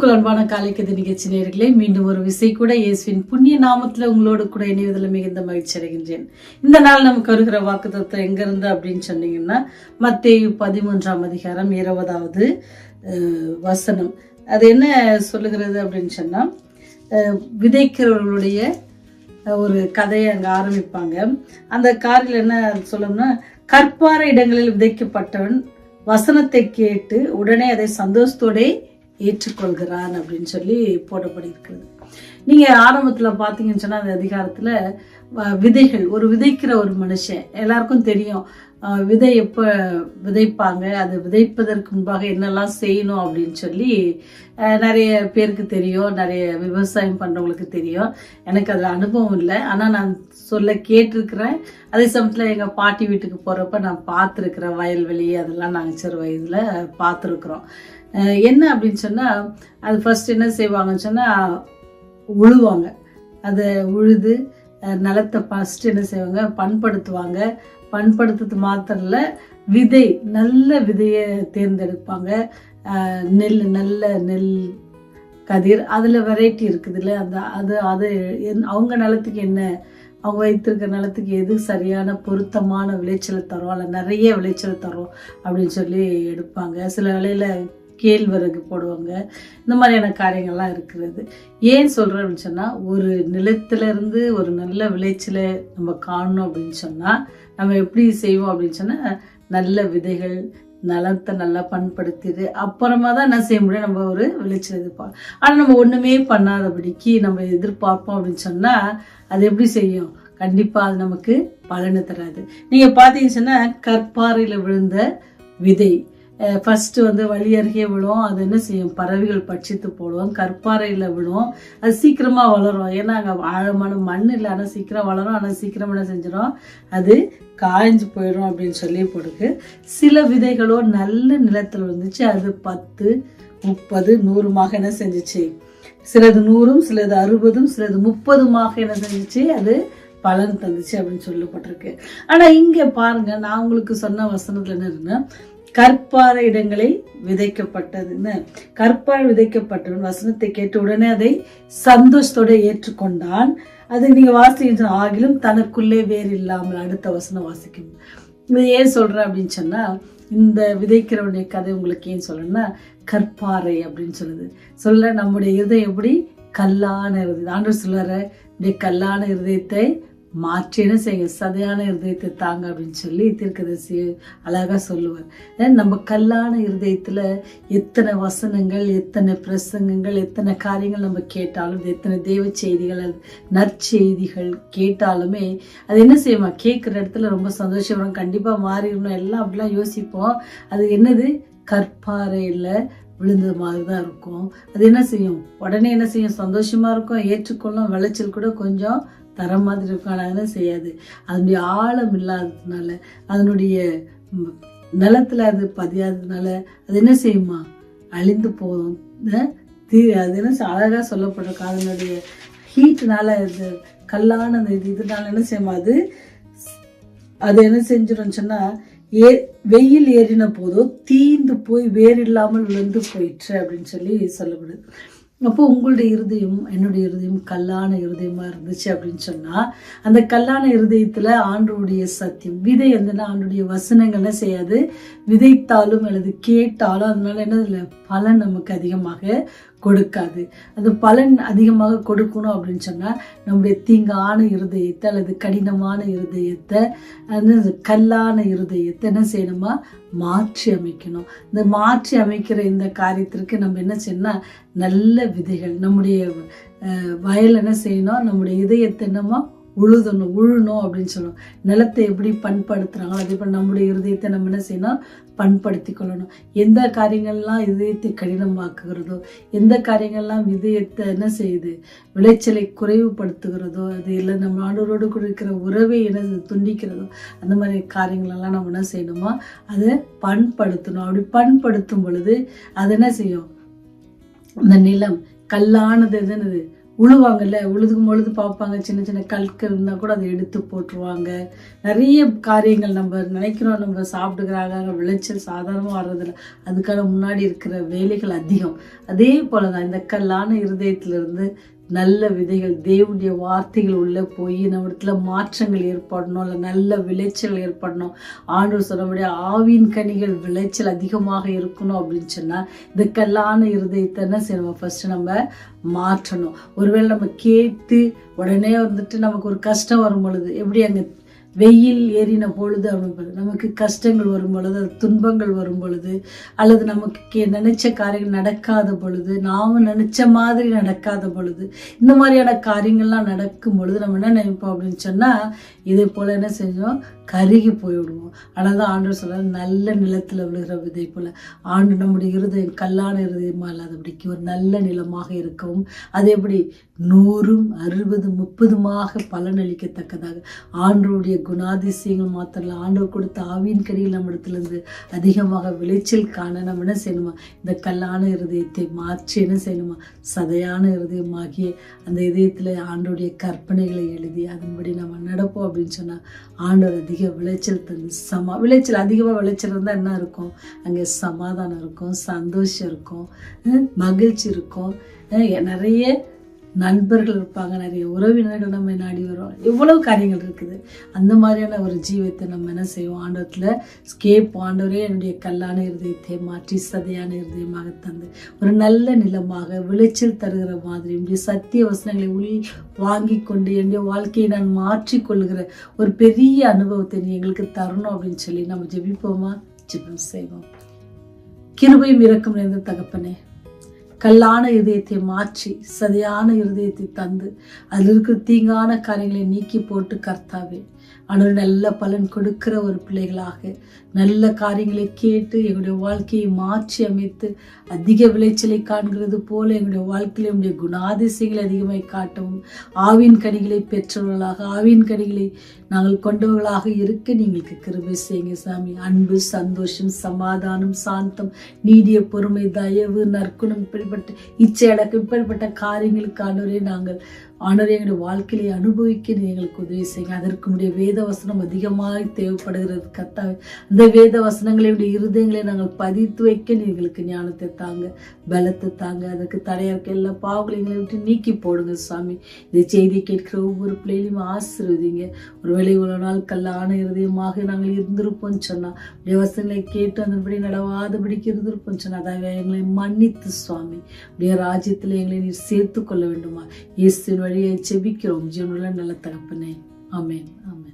கிறிஸ்துவுக்குள் அன்பான காலைக்கதை நிகழ்ச்சி நேயர்களே, மீண்டும் ஒரு விசை கூட இயேசுவின் புண்ணிய நாமத்துல உங்களோடு கூட இணைவதில் மிகுந்த மகிழ்ச்சி அடைகின்றேன். இந்த நாள் நமக்கு வருகிற வாக்குத்தத்தம் எங்க இருந்து அப்படின்னு சொன்னீங்கன்னா, மத்தேயு 13ஆம் அதிகாரம் 20வது வசனம். அது என்ன சொல்லுகிறது அப்படின்னு சொன்னா, விதைக்கிறவர்களுடைய ஒரு கதையை அங்க ஆரம்பிப்பாங்க. அந்த காரில் என்ன சொல்லணும்னா, கற்பார இடங்களில் விதைக்கப்பட்டவன் வசனத்தை கேட்டு உடனே அதை சந்தோஷத்தோட ஏற்றுக்கொள்கிறான் அப்படின்னு சொல்லி போடப்பட்டிருக்கிறது. நீங்க ஆரம்பத்துல பாத்தீங்கன்னு சொன்னா, அந்த அதிகாரத்துல விதைகள், ஒரு விதைக்கிற ஒரு மனுஷன் எல்லாருக்கும் தெரியும். விதை எப்ப விதைப்பாங்க, அது விதைப்பதற்கு முன்பாக என்னெல்லாம் செய்யணும் அப்படின்னு சொல்லி நிறைய பேருக்கு தெரியும். நிறைய விவசாயம் பண்றவங்களுக்கு தெரியும். எனக்கு அதுல அனுபவம் இல்லை, ஆனா நான் சொல்ல கேட்டிருக்கிறேன். அதே சமயத்துல எங்க பாட்டி வீட்டுக்கு போறப்ப நான் பார்த்துருக்கிறேன். வயல்வெளி அதெல்லாம் நாங்கள் சிறு வயதுல பார்த்துருக்குறோம். என்ன அப்படின்னு சொன்னா, அது ஃபர்ஸ்ட் என்ன செய்வாங்கன்னு சொன்னா, உழுவாங்க. அதை உழுது நிலத்தை ஃபர்ஸ்ட் என்ன செய்வாங்க, பண்படுத்துவாங்க. பண்படுத்துறது மாத்திரம் இல்லை, விதை நல்ல விதையை தேர்ந்தெடுப்பாங்க. நல்ல நெல் கதிர், அதில் வெரைட்டி இருக்குதுல்ல, அது அவங்க நிலத்துக்கு என்ன, அவங்க வைத்திருக்கிற நிலத்துக்கு எது சரியான பொருத்தமான விளைச்சலை தரும், அல்ல நிறைய விளைச்சலை தரும் அப்படின்னு சொல்லி எடுப்பாங்க. சில வேளையில் கேழ்வரகு போடுவாங்க. இந்த மாதிரியான காரியங்கள்லாம் இருக்கிறது. ஏன் சொல்கிறேன் அப்படின்னு சொன்னால், ஒரு நிலத்திலிருந்து ஒரு நல்ல விளைச்சலை நம்ம காணணும் அப்படின்னு சொன்னால் நம்ம எப்படி செய்வோம் அப்படின்னு சொன்னால், நல்ல விதைகள், நிலத்தை நல்லா பண்படுத்திடு அப்புறமா தான் என்ன செய்ய முடியும், நம்ம ஒரு விளைச்சல் எதிர்பார்ப்போம். ஆனால் நம்ம ஒன்றுமே பண்ணாதபடிக்கு நம்ம எதிர்பார்ப்போம் அப்படின்னு சொன்னால், அது எப்படி செய்யும்? கண்டிப்பாக அது நமக்கு பலனை தராது. நீங்கள் பார்த்தீங்கன்னு சொன்னால், கற்பாறையில் விழுந்த விதை ஃபர்ஸ்ட் வழி அருகே விழும். அது என்ன செய்யும், பறவைகள் பட்சித்து போடுவோம். கற்பாறையில் விழும், அது சீக்கிரமா வளரும். ஏன்னா அங்கே ஆழமான மண் இல்லை, ஆனால் சீக்கிரம் வளரும். ஆனால் சீக்கிரம் என்ன செஞ்சிடும், அது காய்ஞ்சு போயிடும் அப்படின்னு சொல்லி போடுது. சில விதைகளோ நல்ல நிலத்தில் இருந்துச்சு, அது 10, 30, 100 என்ன செஞ்சிச்சு, சிலது 100, சிலது 60, சிலது 30 என்ன செஞ்சிச்சு, அது பலன் தந்துச்சு அப்படின்னு சொல்லப்பட்டிருக்கு. ஆனா இங்க பாருங்க, நான் உங்களுக்கு சொன்ன வசனத்துல என்ன இருக்குன்னா, கற்பாறை இடங்களை விதைக்கப்பட்டதுன்னு. கற்பாறை விதைக்கப்பட்டவன் வசனத்தை கேட்டு உடனே அதை சந்தோஷத்தோட ஏற்றுக்கொண்டான். அது நீங்க வாசிக்க, ஆகிலும் தனக்குள்ளே வேறு இல்லாமல். அடுத்த வசனம் வாசிக்கணும். இது ஏன் சொல்றேன் அப்படின்னு சொன்னா, இந்த விதைக்கிறவனுடைய கதை உங்களுக்கு ஏன் சொல்லணும்னா, கற்பாறை அப்படின்னு சொல்ல நம்முடைய இருதயம் எப்படி கல்லான இருதயம். ஆண்டவர் சொல்றாரு, இந்த கல்லான இருதயத்தை மாற்றி என்ன செய்ய, சதையான இருதயத்தை தாங்க அப்படின்னு சொல்லி தீர்க்கதரிசி அழகா சொல்லுவார். நம்ம கல்லான இருதயத்துல எத்தனை வசனங்கள், எத்தனை பிரசங்கங்கள், எத்தனை காரியங்கள் நம்ம கேட்டாலும், எத்தனை தேவ செய்திகள், நற்செய்திகள் கேட்டாலுமே அது என்ன செய்யுமா, கேட்குற இடத்துல ரொம்ப சந்தோஷம் வரும், கண்டிப்பா மாறிடணும் எல்லாம் அப்படிலாம் யோசிப்போம். அது என்னது, கற்பாறையில விழுந்தது மாதிரி தான் இருக்கும். அது என்ன செய்யும், உடனே என்ன செய்யும், சந்தோஷமா இருக்கும், ஏற்றுக்கொள்ளும், விளைச்சல் கூட கொஞ்சம் தர மாதிரி இருக்கும். ஆனால் என்ன செய்யாது, அதனுடைய ஆழம் இல்லாததுனால, அதனுடைய நிலத்துல அது பதியாததுனால அது என்ன செய்யுமா, அழிந்து போகும். அது என்ன அழகா சொல்லப்பட்டிருக்கு, அதனுடைய ஹீட்னால, இது கல்லான இதனால என்ன செய்யுமா, அது என்ன செஞ்சிடும் சொன்னா, வெயில் ஏறின போதோ தீந்து போய் வேறு இல்லாமல் விழுந்து போயிற்று அப்படின்னு சொல்லி சொல்லப்படுது. அப்போ உங்களுடைய இருதயம், என்னுடைய இருதயம் கல்லான இருதயமா இருந்துச்சு அப்படின்னு சொன்னா, அந்த கல்லான இருதயத்துல ஆண்டவருடைய சத்தியம் விதை இருந்ததுன்னா, ஆண்டவருடைய வசனங்கள்ல செய்யாது, விதைத்தாலும் அல்லது கேட்டாலும் அதனால என்ன இல்லை, பலன் நமக்கு அதிகமாக கொடுக்காது. அது பலன் அதிகமாக கொடுக்கணும் அப்படின்னு சொன்னா, நம்முடைய தீங்கான இருதயத்தை அல்லது கடினமான இருதயத்தை, கல்லான இருதயத்தை என்ன செய்யணுமா, மாற்றி அமைக்கணும். இந்த மாற்றி அமைக்கிற இந்த காரியத்திற்கு நம்ம என்ன செய்யணும்னா, நல்ல விதைகள் நம்முடைய வயல் என்ன செய்யணும், நம்முடைய இதயத்தை என்னமா உழணும் அப்படின்னு சொல்லணும். நிலத்தை எப்படி பண்படுத்துறாங்களோ அதே போல் நம்முடைய இருதயத்தை நம்ம என்ன செய்யணும், பண்படுத்தி கொள்ளணும். எந்த காரியங்கள்லாம் இதயத்தை கடினமாக்குகிறதோ, எந்த காரியங்கள்லாம் இதயத்தை என்ன செய்யுது, விளைச்சலை குறைவுபடுத்துகிறதோ, அது இல்லை நம்ம ஆண்டவரோடு கொடுக்கிற உறவை என்ன துண்டிக்கிறதோ, அந்த மாதிரி காரியங்களெல்லாம் நம்ம என்ன செய்யணுமோ அதை பண்படுத்தணும். அப்படி பண்படுத்தும் பொழுது அது என்ன செய்யும், அந்த நிலம் கல்லானது என்னது உழுவாங்கல்ல, உழுதுக்கும் பொழுது பார்ப்பாங்க சின்ன சின்ன கற்கள் இருந்தால் கூட அதை எடுத்து போட்டுருவாங்க. நிறைய காரியங்கள் நம்ம நினைக்கிறோம், நம்ம சாப்பிட்டுக்கிறாங்க, விளைச்சல் சாதாரணமாக வர்றதில்ல, அதுக்கான முன்னாடி இருக்கிற வேலைகள் அதிகம். அதே போல தான் இந்த கல்லான இருதயத்திலிருந்து நல்ல விதைகள், தேவனுடைய வார்த்தைகள் உள்ளே போய் நம்ம இடத்துல மாற்றங்கள் ஏற்படணும், இல்லை நல்ல விளைச்சல் ஏற்படணும். ஆண்டவர் சொன்னபடியா ஆவின் கனிகள் விளைச்சல் அதிகமாக இருக்கணும் அப்படின்னு சொன்னால் இந்த கல்லான இருதயத்தை என்ன செய்யணும், ஃபர்ஸ்ட் நம்ம மாற்றணும். ஒருவேளை நம்ம கேட்டு உடனே நமக்கு ஒரு கஷ்டம் வரும் பொழுது, எப்படி அங்கே வெயில் ஏறின பொழுது அப்படின்னு நமக்கு கஷ்டங்கள் வரும் பொழுது, துன்பங்கள் வரும் பொழுது, அல்லது நமக்கு நினைச்ச காரியங்கள் நடக்காத பொழுது, நாம் நினைச்ச மாதிரி நடக்காத பொழுது, இந்த மாதிரியான காரியங்கள்லாம் நடக்கும் பொழுது நம்ம என்ன நினைப்போம் அப்படின்னு சொன்னால், இதே போல் என்ன செஞ்சோம், கருகி போய்விடுவோம். ஆனால் தான் ஆண்டவர் சொல்ல, நல்ல நிலத்தில் விழுகிற விதை போல் ஆண்டு நம்முடைய இருதயம் கல்லான இருதயமாக இல்லாதபடிக்கு ஒரு நல்ல நிலமாக இருக்கவும், அது எப்படி 100, 60, 30 பலனளிக்கத்தக்கதாக ஆண்டவருடைய குணாதிசயங்கள் மாத்திரம் ஆண்டவர் கொடுத்த ஆவியின் கனிகள் நம்ம இடத்துலேருந்து அதிகமாக விளைச்சல் காண நம்ம என்ன செய்யணுமா, இந்த கல்லான இருதயத்தை மாற்றி என்ன செய்யணுமா, சதையான இருதயமாகிய அந்த இதயத்தில் ஆண்டவருடைய கற்பனைகளை எழுதி அதன்படி நம்ம நடப்போம் அப்படின்னு சொன்னால் ஆண்டவர் அதிக விளைச்சல் தந்து விளைச்சல் அதிகமாக விளைச்சல் இருந்தால் என்ன இருக்கும், அங்கே சமாதானம் இருக்கும், சந்தோஷம் இருக்கும், மகிழ்ச்சி இருக்கும், நிறைய நண்பர்கள் இருப்பாங்க, நிறைய உறவினர்கள் நம்ம நாடி வரும், எவ்வளவு காரியங்கள் இருக்குது. அந்த மாதிரியான ஒரு ஜீவத்தை நம்ம என்ன செய்வோம், ஆண்டவத்தில் ஆண்டவரே என்னுடைய கல்லான இருதயத்தை மாற்றி சதையான இருதயமாக தந்து ஒரு நல்ல நிலமாக விளைச்சல் தருகிற மாதிரி என்னுடைய சத்திய வசனங்களை வாங்கி கொண்டு என்னுடைய வாழ்க்கையை நான் மாற்றிக்கொள்ளுகிற ஒரு பெரிய அனுபவத்தை நீ எங்களுக்கு தரணும் அப்படின்னு சொல்லி நம்ம ஜெபிப்போமா? ஜெபம் செய்வோம். கிருபையும் இரக்கம் நிறைந்த தகப்பனே, கல்லான இருதயத்தை மாற்றி சதையான இருதயத்தை தந்து அதில் இருக்கிற தீங்கான காரியங்களை நீக்கி போட்டு கர்த்தாவே ஆண்டவர் நல்ல பலன் கொடுக்கிற ஒரு பிள்ளைகளாக நல்ல காரியங்களை கேட்டு எங்களுடைய வாழ்க்கையை மாற்றி அமைத்து அதிக விளைச்சலை காண்கிறது போல எங்களுடைய வாழ்க்கையில் எங்களுடைய குணாதிசயங்களை அதிகமாய் காட்டவும், ஆவின் கனிகளை பெற்றவர்களாக ஆவின் கனிகளை நாங்கள் கொண்டவர்களாக இருக்க நீங்களுக்கு கிருபை செய்யுங்க சாமி. அன்பு, சந்தோஷம், சமாதானம், சாந்தம், நீடிய பொறுமை, தயவு, நற்குணம், இப்படிப்பட்ட இச்சை அடக்கம், இப்படிப்பட்ட காரியங்களுக்கு ஆண்டவரே நாங்கள் ஆண்டவரே எங்களுடைய வாழ்க்கையை அனுபவிக்க எங்களுக்கு உதவி செய்யுங்க. அதற்கு உடைய வேத வசனம் அதிகமாக தேவைப்படுகிறது கர்த்தாவே. அந்த வேத வசனங்களை இருதயங்களை நாங்கள் பதித்து வைக்க எங்களுக்கு ஞானத்தை தாங்க, பலத்தை தாங்க. அதற்கு தடையா இருக்க எல்லா பாவங்களையும் எங்களை விட்டு நீக்கி போடுங்க சாமி. இந்த செய்தி கேட்கிற ஒவ்வொரு பிள்ளைகளையும் ஆசீர்வதிங்க. ஒருவேளை இவ்வளவு நாள் கல்லான இருதயமாக நாங்கள் இருந்திருப்போம் சொன்னா, உடைய வசனங்களை கேட்டு அதன்படி நடவாதபடிக்கு இருந்திருப்போம் சொன்னா, அதாவது எங்களை மன்னித்து சுவாமி உடைய ராஜ்யத்தில் எங்களை நீர் சேர்த்து கொள்ள வேண்டுமா? இயேசுவின் வழியை செபிக்கிறோம் ஜீவனுள்ள நல்ல தகப்பனே. ஆமென், ஆமென்.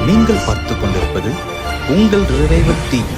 நீங்கள் பார்த்துக் கொண்டிருப்பது உங்கள் ரிவைவர் டிவி.